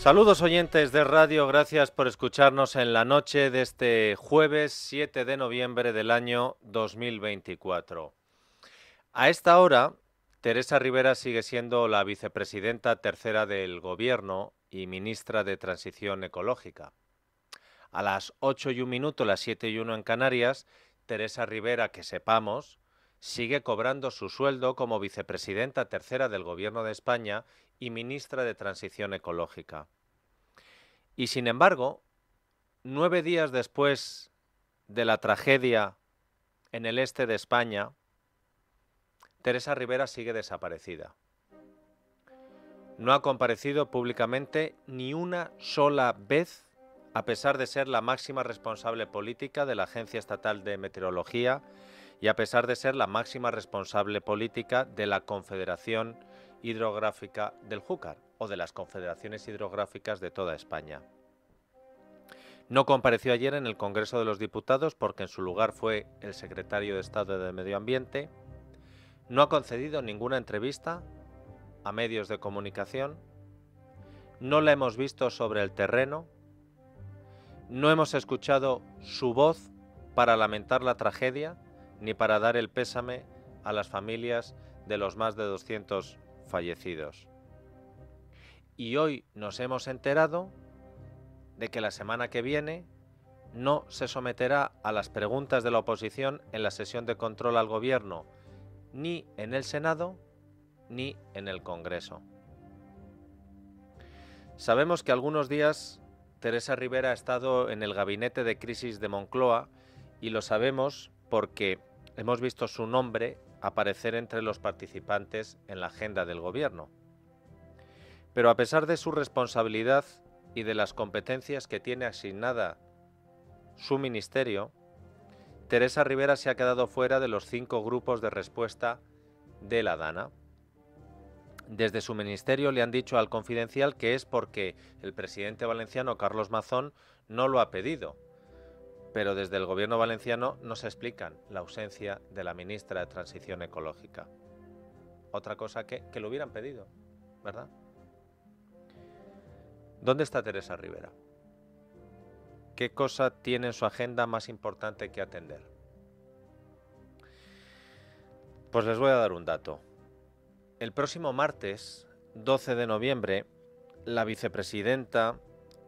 Saludos oyentes de radio, gracias por escucharnos en la noche de este jueves 7 de noviembre del año 2024. A esta hora, Teresa Rivera sigue siendo la vicepresidenta tercera del Gobierno y ministra de Transición Ecológica. A las 8:01, las 7:01 en Canarias, Teresa Rivera, que sepamos, sigue cobrando su sueldo como vicepresidenta tercera del Gobierno de España y ministra de Transición Ecológica. Y sin embargo, 9 días después de la tragedia en el este de España, Teresa Rivera sigue desaparecida. No ha comparecido públicamente ni una sola vez, a pesar de ser la máxima responsable política de la Agencia Estatal de Meteorología y a pesar de ser la máxima responsable política de la Confederación Hidrográfica del Júcar o de las confederaciones hidrográficas de toda España. No compareció ayer en el Congreso de los Diputados porque en su lugar fue el secretario de Estado de Medio Ambiente. No ha concedido ninguna entrevista a medios de comunicación. No la hemos visto sobre el terreno. No hemos escuchado su voz para lamentar la tragedia ni para dar el pésame a las familias de los más de 200 fallecidos. Y hoy nos hemos enterado de que la semana que viene no se someterá a las preguntas de la oposición en la sesión de control al Gobierno, ni en el Senado, ni en el Congreso. Sabemos que algunos días Teresa Rivera ha estado en el gabinete de crisis de Moncloa y lo sabemos porque hemos visto su nombre aparecer entre los participantes en la agenda del Gobierno. Pero a pesar de su responsabilidad y de las competencias que tiene asignada su ministerio, Teresa Rivera se ha quedado fuera de los 5 grupos de respuesta de la DANA. Desde su ministerio le han dicho al Confidencial que es porque el presidente valenciano Carlos Mazón no lo ha pedido, pero desde el gobierno valenciano no se explican la ausencia de la ministra de Transición Ecológica. Otra cosa que lo hubieran pedido, ¿verdad? ¿Dónde está Teresa Rivera? ¿Qué cosa tiene en su agenda más importante que atender? Pues les voy a dar un dato. El próximo martes, 12 de noviembre, la vicepresidenta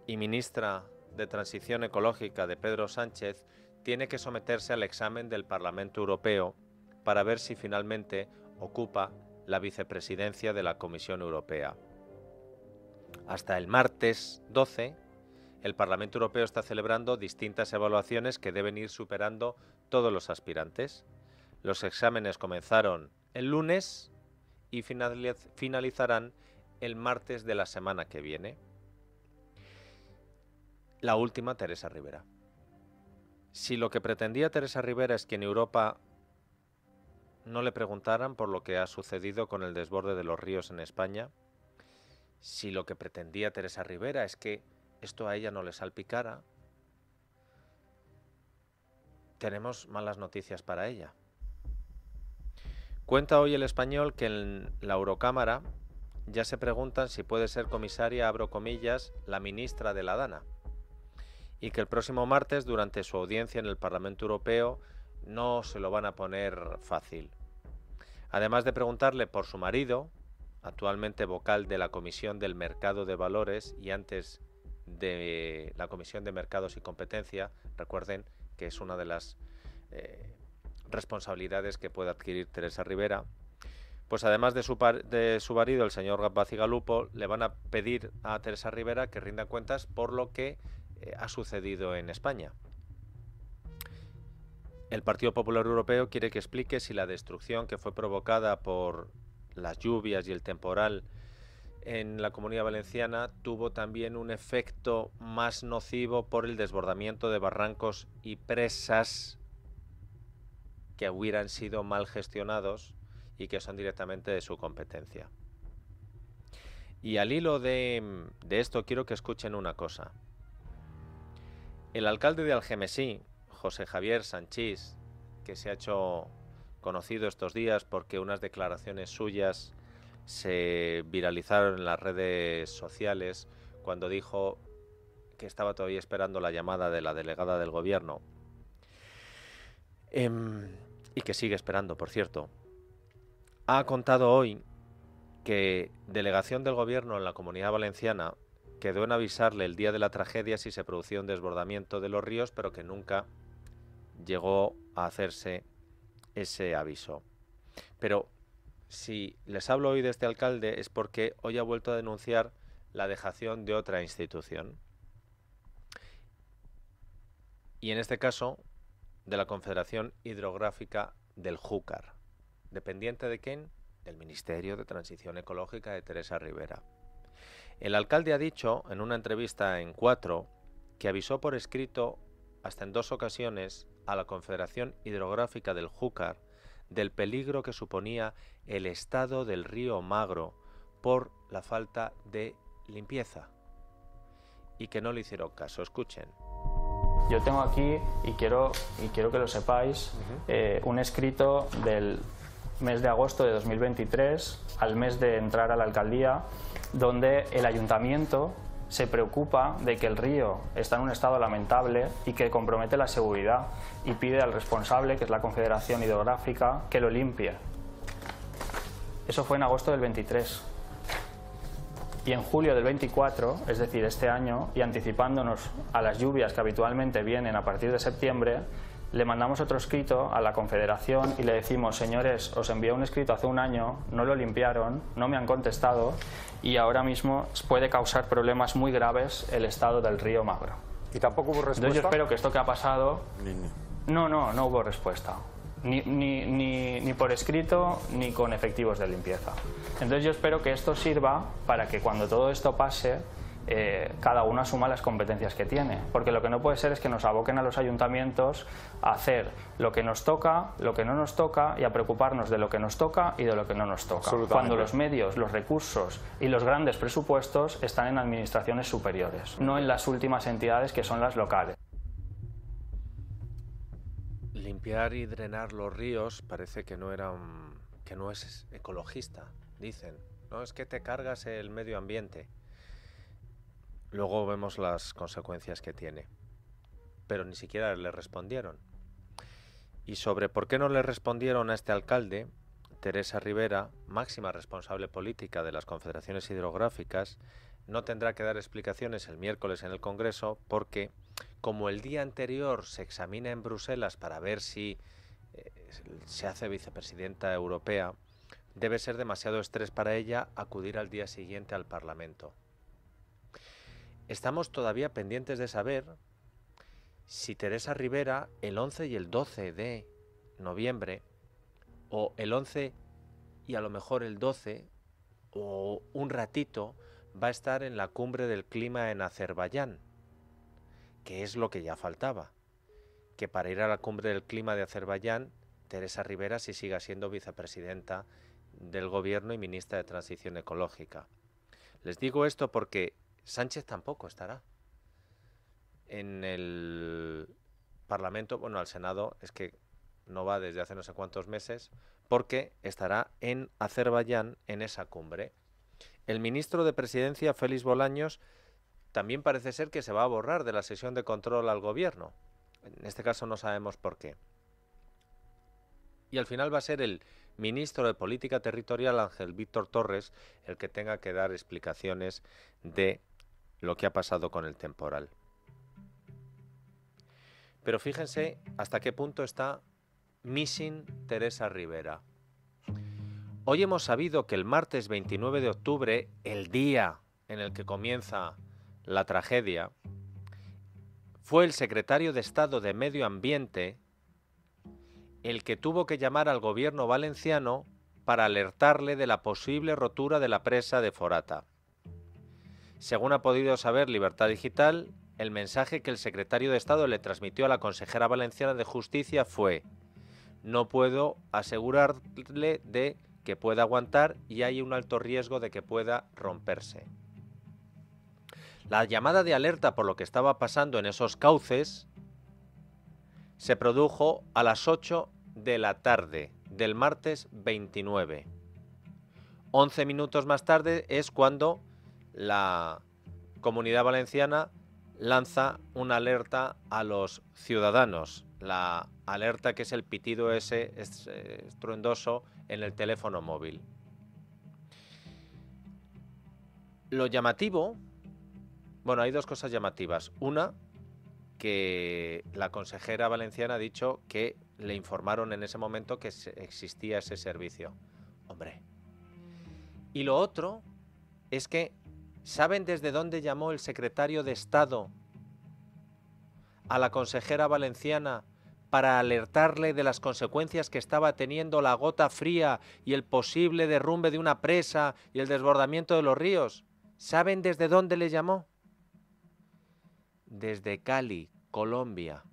y ministra de Transición Ecológica de Pedro Sánchez tiene que someterse al examen del Parlamento Europeo para ver si finalmente ocupa la vicepresidencia de la Comisión Europea. Hasta el martes 12, el Parlamento Europeo está celebrando distintas evaluaciones que deben ir superando todos los aspirantes. Los exámenes comenzaron el lunes y finalizarán el martes de la semana que viene. La última, Teresa Rivera. Si lo que pretendía Teresa Rivera es que en Europa no le preguntaran por lo que ha sucedido con el desborde de los ríos en España, si lo que pretendía Teresa Rivera es que esto a ella no le salpicara, tenemos malas noticias para ella. Cuenta hoy El Español que en la Eurocámara ya se preguntan si puede ser comisaria, abro comillas, la ministra de la DANA, y que el próximo martes, durante su audiencia en el Parlamento Europeo, no se lo van a poner fácil. Además de preguntarle por su marido, actualmente vocal de la Comisión del Mercado de Valores y antes de la Comisión de Mercados y Competencia, recuerden que es una de las responsabilidades que puede adquirir Teresa Rivera, pues además de su marido, el señor Bacigalupo, le van a pedir a Teresa Rivera que rinda cuentas por lo que ha sucedido en España. El Partido Popular Europeo quiere que explique si la destrucción que fue provocada por las lluvias y el temporal en la Comunidad Valenciana tuvo también un efecto más nocivo por el desbordamiento de barrancos y presas que hubieran sido mal gestionados y que son directamente de su competencia. Y al hilo de esto quiero que escuchen una cosa. El alcalde de Algemesí, José Javier Sanchís, que se ha hecho conocido estos días porque unas declaraciones suyas se viralizaron en las redes sociales cuando dijo que estaba todavía esperando la llamada de la delegada del gobierno, y que sigue esperando, por cierto, ha contado hoy que delegación del gobierno en la Comunidad Valenciana quedó en avisarle el día de la tragedia si se producía un desbordamiento de los ríos, pero que nunca llegó a hacerse ese aviso. Pero si les hablo hoy de este alcalde es porque hoy ha vuelto a denunciar la dejación de otra institución. Y en este caso, de la Confederación Hidrográfica del Júcar. ¿Dependiente de quién? Del Ministerio de Transición Ecológica de Teresa Ribera. El alcalde ha dicho en una entrevista en 4 que avisó por escrito hasta en 2 ocasiones a la Confederación Hidrográfica del Júcar del peligro que suponía el estado del río Magro por la falta de limpieza y que no le hicieron caso. Escuchen. Yo tengo aquí, y quiero que lo sepáis, un escrito del mes de agosto de 2023, al mes de entrar a la alcaldía, donde el ayuntamiento se preocupa de que el río está en un estado lamentable y que compromete la seguridad y pide al responsable, que es la Confederación Hidrográfica, que lo limpie. Eso fue en agosto del 23. Y en julio del 24, es decir, este año, y anticipándonos a las lluvias que habitualmente vienen a partir de septiembre, le mandamos otro escrito a la Confederación y le decimos: señores, os envié un escrito hace un año, no lo limpiaron, no me han contestado y ahora mismo puede causar problemas muy graves el estado del río Magro. ¿Y tampoco hubo respuesta? Entonces yo espero que esto que ha pasado... No hubo respuesta. Ni por escrito ni con efectivos de limpieza. Entonces yo espero que esto sirva para que cuando todo esto pase cada uno asuma las competencias que tiene, porque lo que no puede ser es que nos aboquen a los ayuntamientos a hacer lo que nos toca, lo que no nos toca y a preocuparnos de lo que nos toca y de lo que no nos toca, cuando los medios, los recursos y los grandes presupuestos están en administraciones superiores, no en las últimas entidades que son las locales. Limpiar y drenar los ríos parece que no es ecologista, dicen. No, es que te cargas el medio ambiente. Luego vemos las consecuencias que tiene. Pero ni siquiera le respondieron. Y sobre por qué no le respondieron a este alcalde, Teresa Ribera, máxima responsable política de las confederaciones hidrográficas, no tendrá que dar explicaciones el miércoles en el Congreso porque, como el día anterior se examina en Bruselas para ver si se hace vicepresidenta europea, debe ser demasiado estrés para ella acudir al día siguiente al Parlamento. Estamos todavía pendientes de saber si Teresa Ribera el 11 y el 12 de noviembre, o el 11 y a lo mejor el 12, o un ratito, va a estar en la cumbre del clima en Azerbaiyán, que es lo que ya faltaba, que para ir a la cumbre del clima de Azerbaiyán, Teresa Ribera sí siga siendo vicepresidenta del gobierno y ministra de Transición Ecológica. Les digo esto porque Sánchez tampoco estará en el Parlamento, bueno, al Senado es que no va desde hace no sé cuántos meses, porque estará en Azerbaiyán en esa cumbre. El ministro de Presidencia, Félix Bolaños, también parece ser que se va a borrar de la sesión de control al gobierno. En este caso no sabemos por qué. Y al final va a ser el ministro de Política Territorial, Ángel Víctor Torres, el que tenga que dar explicaciones de lo que ha pasado con el temporal. Pero fíjense hasta qué punto está missing Teresa Ribera. Hoy hemos sabido que el martes 29 de octubre, el día en el que comienza la tragedia, fue el secretario de Estado de Medio Ambiente el que tuvo que llamar al gobierno valenciano para alertarle de la posible rotura de la presa de Forata. Según ha podido saber Libertad Digital, el mensaje que el secretario de Estado le transmitió a la consejera valenciana de Justicia fue: no puedo asegurarle de que pueda aguantar y hay un alto riesgo de que pueda romperse. La llamada de alerta por lo que estaba pasando en esos cauces se produjo a las 8 de la tarde del martes 29. 11 minutos más tarde es cuando la Comunidad Valenciana lanza una alerta a los ciudadanos, la alerta que es el pitido ese estruendoso en el teléfono móvil. Lo llamativo, bueno, hay dos cosas llamativas. Una, que la consejera valenciana ha dicho que le informaron en ese momento que existía ese servicio. Hombre. Y lo otro es que, ¿saben desde dónde llamó el secretario de Estado a la consejera valenciana para alertarle de las consecuencias que estaba teniendo la gota fría y el posible derrumbe de una presa y el desbordamiento de los ríos? ¿Saben desde dónde le llamó? Desde Cali, Colombia.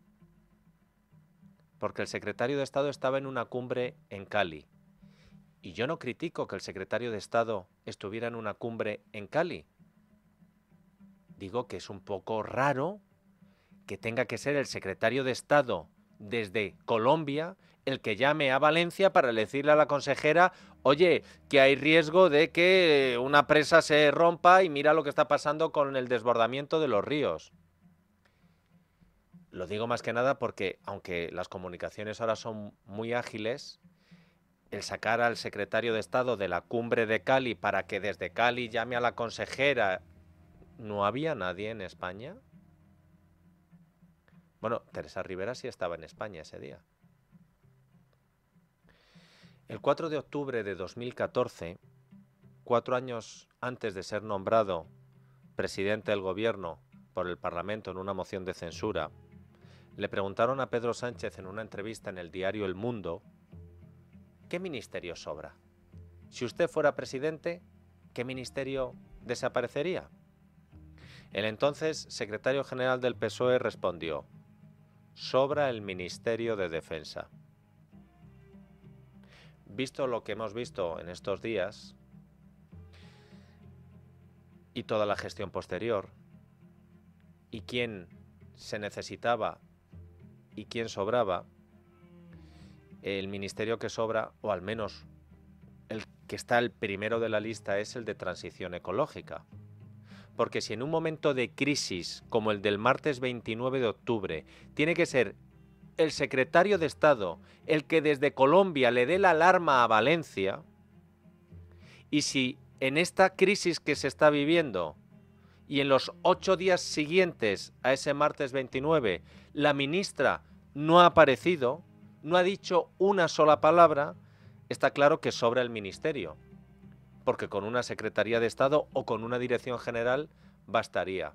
Porque el secretario de Estado estaba en una cumbre en Cali. Y yo no critico que el secretario de Estado estuviera en una cumbre en Cali. Digo que es un poco raro que tenga que ser el secretario de Estado desde Colombia el que llame a Valencia para decirle a la consejera, oye, que hay riesgo de que una presa se rompa y mira lo que está pasando con el desbordamiento de los ríos. Lo digo más que nada porque, aunque las comunicaciones ahora son muy ágiles, el sacar al secretario de Estado de la cumbre de Cali para que desde Cali llame a la consejera, ¿no había nadie en España? Bueno, Teresa Rivera sí estaba en España ese día. El 4 de octubre de 2014, 4 años antes de ser nombrado presidente del gobierno por el Parlamento en una moción de censura, le preguntaron a Pedro Sánchez en una entrevista en el diario El Mundo, ¿qué ministerio sobra? Si usted fuera presidente, ¿qué ministerio desaparecería? El entonces secretario general del PSOE respondió, sobra el Ministerio de Defensa. Visto lo que hemos visto en estos días y toda la gestión posterior, y quién se necesitaba y quién sobraba, el ministerio que sobra, o al menos el que está el primero de la lista, es el de transición ecológica. Porque si en un momento de crisis como el del martes 29 de octubre tiene que ser el secretario de Estado el que desde Colombia le dé la alarma a Valencia, y si en esta crisis que se está viviendo y en los 8 días siguientes a ese martes 29 la ministra no ha aparecido, no ha dicho una sola palabra, está claro que sobra el ministerio, porque con una Secretaría de Estado o con una Dirección General bastaría.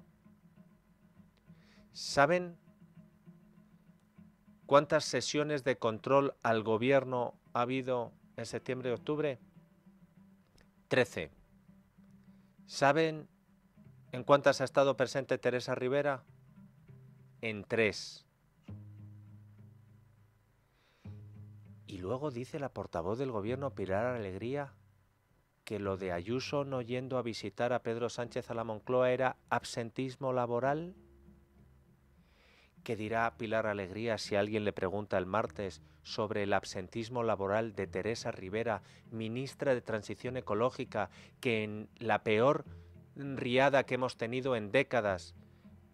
¿Saben cuántas sesiones de control al gobierno ha habido en septiembre y octubre? 13. ¿Saben en cuántas ha estado presente Teresa Rivera? En 3. Y luego dice la portavoz del gobierno, Pilar Alegría, que lo de Ayuso no yendo a visitar a Pedro Sánchez a la Moncloa era absentismo laboral. ¿Qué dirá Pilar Alegría si alguien le pregunta el martes sobre el absentismo laboral de Teresa Rivera, ministra de Transición Ecológica, que en la peor riada que hemos tenido en décadas,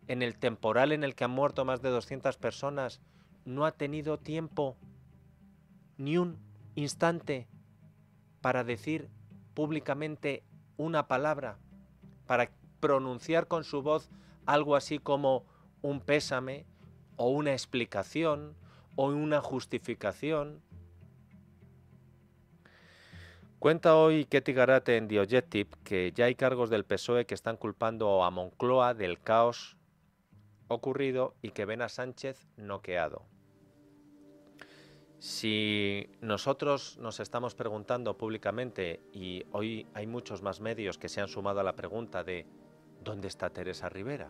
en el temporal en el que han muerto más de 200 personas, no ha tenido tiempo ni un instante para decir públicamente una palabra, para pronunciar con su voz algo así como un pésame o una explicación o una justificación? Cuenta hoy Ketty Garate en The Objective que ya hay cargos del PSOE que están culpando a Moncloa del caos ocurrido y que ven a Sánchez noqueado. Si nosotros nos estamos preguntando públicamente, y hoy hay muchos más medios que se han sumado a la pregunta de ¿dónde está Teresa Rivera?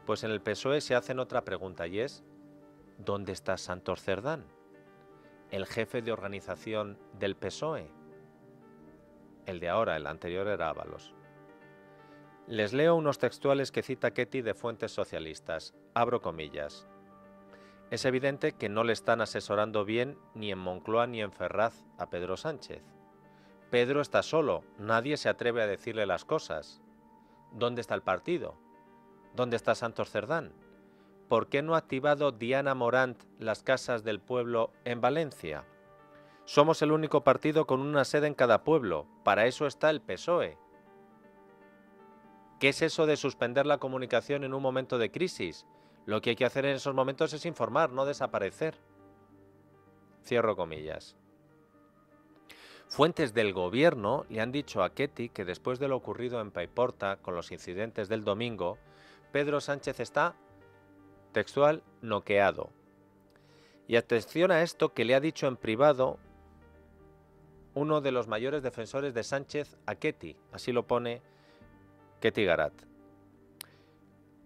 Pues en el PSOE se hacen otra pregunta y es ¿dónde está Santos Cerdán, el jefe de organización del PSOE? El de ahora, el anterior era Ábalos. Les leo unos textuales que cita Ketty de fuentes socialistas. Abro comillas. Es evidente que no le están asesorando bien ni en Moncloa ni en Ferraz a Pedro Sánchez. Pedro está solo, nadie se atreve a decirle las cosas. ¿dónde está el partido? ¿Dónde está Santos Cerdán? ¿Por qué no ha activado Diana Morant las casas del pueblo en Valencia? Somos el único partido con una sede en cada pueblo. Para eso está el PSOE. ¿Qué es eso de suspender la comunicación en un momento de crisis? Lo que hay que hacer en esos momentos es informar, no desaparecer. Cierro comillas. Fuentes del gobierno le han dicho a Ketty que después de lo ocurrido en Paiporta con los incidentes del domingo, Pedro Sánchez está, textual, noqueado. Y atención a esto que le ha dicho en privado uno de los mayores defensores de Sánchez a Ketty, así lo pone Ketty Garat.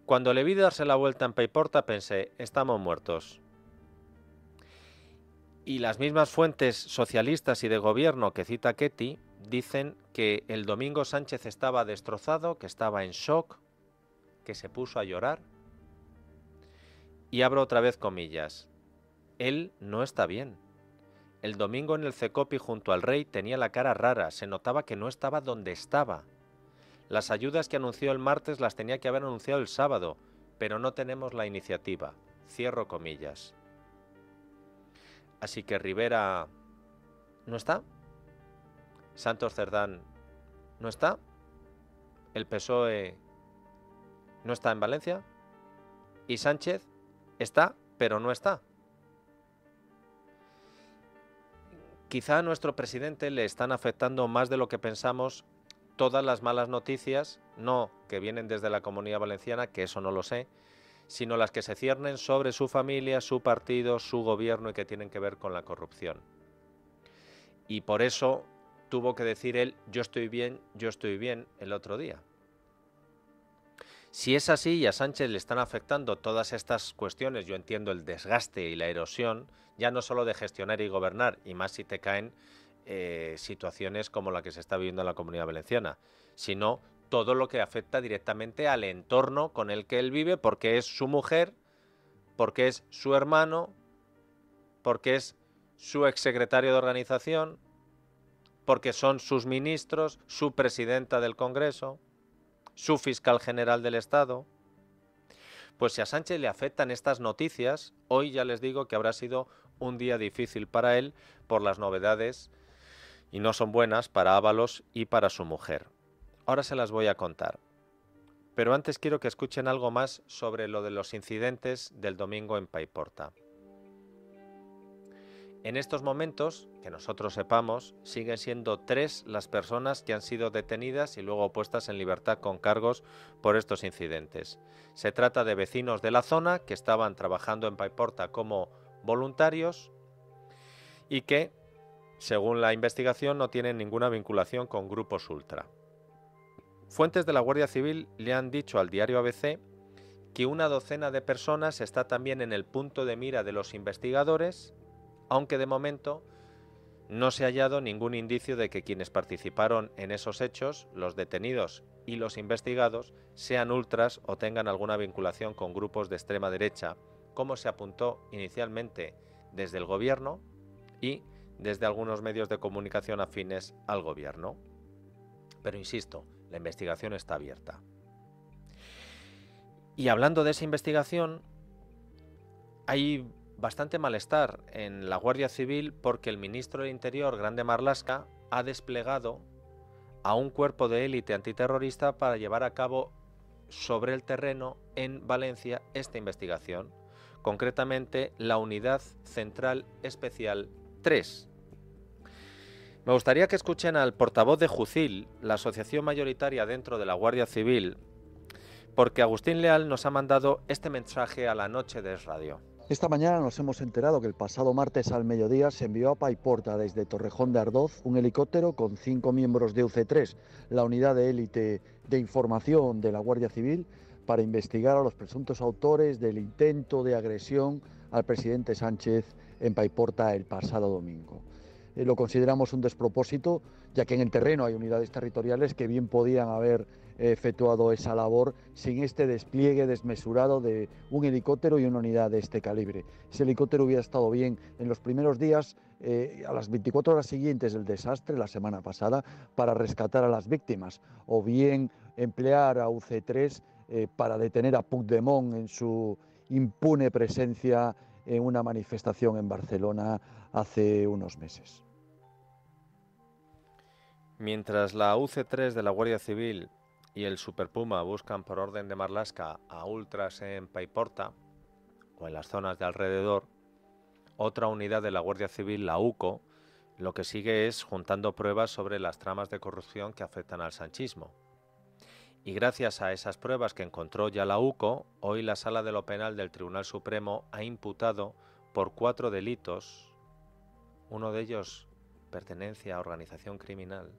Cuando le vi darse la vuelta en Paiporta pensé, estamos muertos. Y las mismas fuentes socialistas y de gobierno que cita Ketty dicen que el domingo Sánchez estaba destrozado, que estaba en shock, que se puso a llorar. Y abro otra vez comillas. Él no está bien. El domingo en el Cecopi junto al rey tenía la cara rara, se notaba que no estaba donde estaba. Las ayudas que anunció el martes las tenía que haber anunciado el sábado, pero no tenemos la iniciativa. Cierro comillas. Así que Rivera no está. Santos Cerdán no está. El PSOE no está en Valencia. Y Sánchez está, pero no está. Quizá a nuestro presidente le están afectando más de lo que pensamos todas las malas noticias, no que vienen desde la Comunidad Valenciana, que eso no lo sé, sino las que se ciernen sobre su familia, su partido, su gobierno y que tienen que ver con la corrupción. Y por eso tuvo que decir él, yo estoy bien, el otro día. Si es así y a Sánchez le están afectando todas estas cuestiones, yo entiendo el desgaste y la erosión, ya no solo de gestionar y gobernar, y más si te caen situaciones como la que se está viviendo en la Comunidad Valenciana, sino todo lo que afecta directamente al entorno con el que él vive, porque es su mujer, porque es su hermano, porque es su exsecretario de organización, porque son sus ministros, su presidenta del Congreso, su fiscal general del Estado. Pues si a Sánchez le afectan estas noticias, hoy ya les digo que habrá sido un día difícil para él por las novedades, y no son buenas para Ábalos y para su mujer. Ahora se las voy a contar. Pero antes quiero que escuchen algo más sobre lo de los incidentes del domingo en Paiporta. En estos momentos, que nosotros sepamos, siguen siendo 3 las personas que han sido detenidas y luego puestas en libertad con cargos por estos incidentes. Se trata de vecinos de la zona que estaban trabajando en Paiporta como voluntarios y que, según la investigación, no tienen ninguna vinculación con grupos ultra. Fuentes de la Guardia Civil le han dicho al diario ABC que una docena de personas está también en el punto de mira de los investigadores, aunque de momento no se ha hallado ningún indicio de que quienes participaron en esos hechos, los detenidos y los investigados, sean ultras o tengan alguna vinculación con grupos de extrema derecha, como se apuntó inicialmente desde el gobierno y desde algunos medios de comunicación afines al gobierno. Pero insisto, la investigación está abierta. Y hablando de esa investigación, hay bastante malestar en la Guardia Civil porque el ministro del Interior, Grande Marlaska, ha desplegado a un cuerpo de élite antiterrorista para llevar a cabo sobre el terreno en Valencia esta investigación, concretamente la Unidad Central Especial 3. Me gustaría que escuchen al portavoz de Jucil, la asociación mayoritaria dentro de la Guardia Civil, porque Agustín Leal nos ha mandado este mensaje a la noche de Es Radio. Esta mañana nos hemos enterado que el pasado martes al mediodía se envió a Paiporta desde Torrejón de Ardoz un helicóptero con 5 miembros de UC3, la unidad de élite de información de la Guardia Civil, para investigar a los presuntos autores del intento de agresión al presidente Sánchez en Paiporta el pasado domingo. Lo consideramos un despropósito, ya que en el terreno hay unidades territoriales que bien podían haber efectuado esa labor sin este despliegue desmesurado de un helicóptero y una unidad de este calibre. Ese helicóptero hubiera estado bien en los primeros días, a las 24 horas siguientes del desastre, la semana pasada, para rescatar a las víctimas, o bien emplear a UC3 para detener a Puigdemont en su impune presencia en una manifestación en Barcelona hace unos meses. Mientras la UC3 de la Guardia Civil y el Super Puma buscan por orden de Marlaska a ultras en Paiporta o en las zonas de alrededor, otra unidad de la Guardia Civil, la UCO, lo que sigue es juntando pruebas sobre las tramas de corrupción que afectan al sanchismo. Y gracias a esas pruebas que encontró ya la UCO, hoy la Sala de lo Penal del Tribunal Supremo ha imputado por 4 delitos, uno de ellos pertenencia a organización criminal,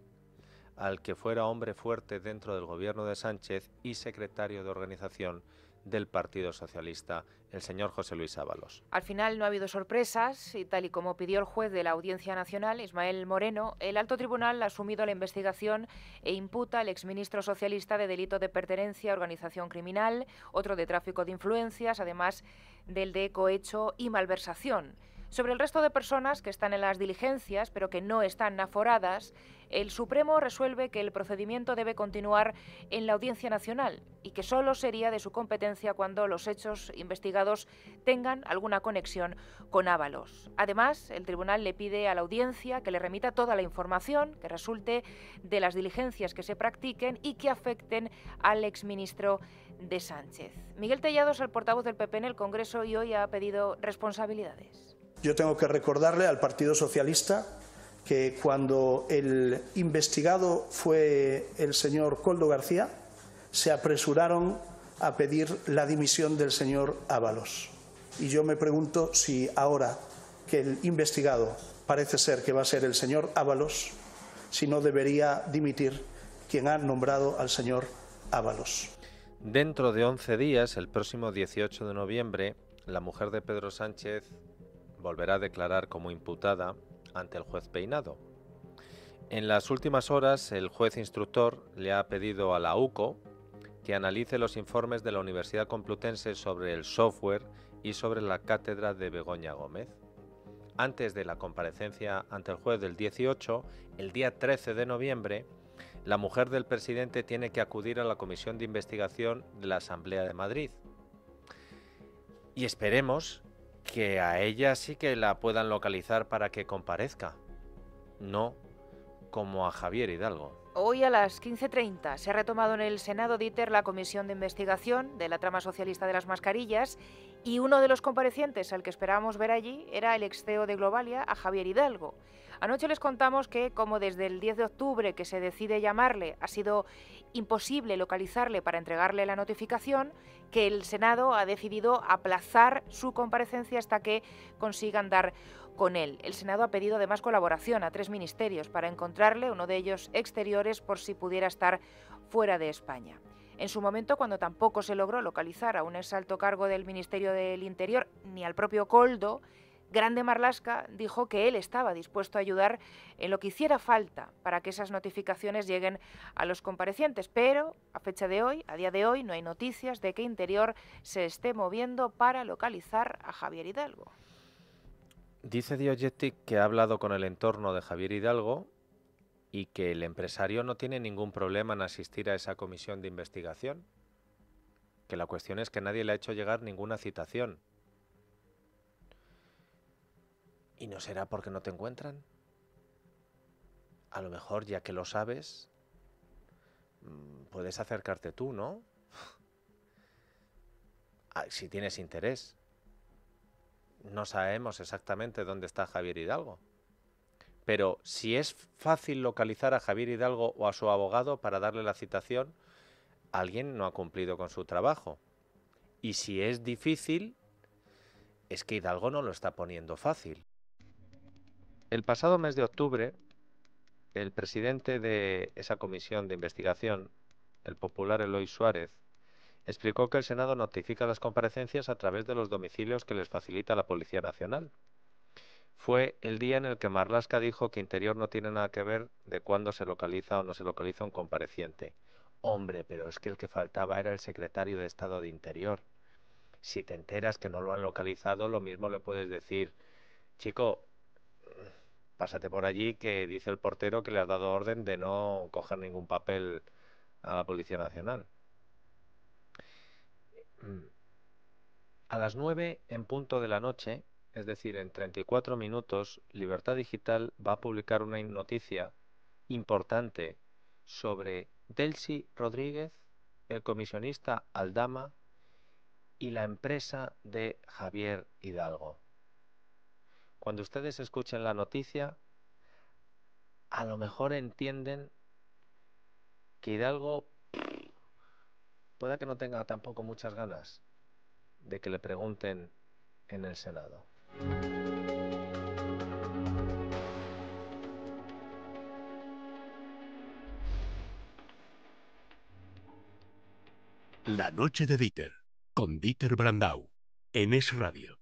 al que fuera hombre fuerte dentro del gobierno de Sánchez y secretario de organización del Partido Socialista, el señor José Luis Ábalos. Al final no ha habido sorpresas y tal y como pidió el juez de la Audiencia Nacional, Ismael Moreno, el alto tribunal ha asumido la investigación e imputa al exministro socialista de delito de pertenencia a organización criminal, otro de tráfico de influencias, además del de cohecho y malversación. Sobre el resto de personas que están en las diligencias, pero que no están aforadas, el Supremo resuelve que el procedimiento debe continuar en la Audiencia Nacional y que solo sería de su competencia cuando los hechos investigados tengan alguna conexión con Ábalos. Además, el tribunal le pide a la Audiencia que le remita toda la información que resulte de las diligencias que se practiquen y que afecten al exministro de Sánchez. Miguel Tellado es el portavoz del PP en el Congreso y hoy ha pedido responsabilidades. Yo tengo que recordarle al Partido Socialista que cuando el investigado fue el señor Koldo García, se apresuraron a pedir la dimisión del señor Ábalos. Y yo me pregunto si ahora que el investigado parece ser que va a ser el señor Ábalos, si no debería dimitir quien ha nombrado al señor Ábalos. Dentro de 11 días, el próximo 18 de noviembre, la mujer de Pedro Sánchez volverá a declarar como imputada ante el juez Peinado. En las últimas horas, el juez instructor le ha pedido a la UCO que analice los informes de la Universidad Complutense sobre el software y sobre la cátedra de Begoña Gómez. Antes de la comparecencia ante el juez del 18, el día 13 de noviembre, la mujer del presidente tiene que acudir a la comisión de investigación de la Asamblea de Madrid. Y esperemos que a ella sí que la puedan localizar para que comparezca, no como a Javier Hidalgo. Hoy a las 15:30 se ha retomado en el Senado de ITER la comisión de investigación de la trama socialista de las mascarillas y uno de los comparecientes al que esperábamos ver allí era el ex CEO de Globalia, a Javier Hidalgo. Anoche les contamos que, como desde el 10 de octubre que se decide llamarle, ha sido imposible localizarle para entregarle la notificación, que el Senado ha decidido aplazar su comparecencia hasta que consigan dar con él. El Senado ha pedido además colaboración a 3 ministerios para encontrarle, uno de ellos exteriores, por si pudiera estar fuera de España. En su momento, cuando tampoco se logró localizar a un exalto cargo del Ministerio del Interior ni al propio Koldo, Grande Marlaska dijo que él estaba dispuesto a ayudar en lo que hiciera falta para que esas notificaciones lleguen a los comparecientes, pero a fecha de hoy, a día de hoy, no hay noticias de que Interior se esté moviendo para localizar a Javier Hidalgo. Dice Diogetic que ha hablado con el entorno de Javier Hidalgo y que el empresario no tiene ningún problema en asistir a esa comisión de investigación, que la cuestión es que nadie le ha hecho llegar ninguna citación. ¿Y no será porque no te encuentran? A lo mejor, ya que lo sabes, puedes acercarte tú, ¿no? Si tienes interés. No sabemos exactamente dónde está Javier Hidalgo. Pero si es fácil localizar a Javier Hidalgo o a su abogado para darle la citación, alguien no ha cumplido con su trabajo. Y si es difícil, es que Hidalgo no lo está poniendo fácil. El pasado mes de octubre, el presidente de esa comisión de investigación, el popular Eloy Suárez, explicó que el Senado notifica las comparecencias a través de los domicilios que les facilita la Policía Nacional. Fue el día en el que Marlaska dijo que Interior no tiene nada que ver de cuándo se localiza o no se localiza un compareciente. Hombre, pero es que el que faltaba era el secretario de Estado de Interior. Si te enteras que no lo han localizado, lo mismo le puedes decir, chico, pásate por allí que dice el portero que le has dado orden de no coger ningún papel a la Policía Nacional. A las 9 en punto de la noche, es decir, en 34 minutos, Libertad Digital va a publicar una noticia importante sobre Delcy Rodríguez, el comisionista Aldama y la empresa de Javier Hidalgo. Cuando ustedes escuchen la noticia, a lo mejor entienden que Hidalgo pueda que no tenga tampoco muchas ganas de que le pregunten en el Senado. La noche de Dieter, con Dieter Brandau, en Es Radio.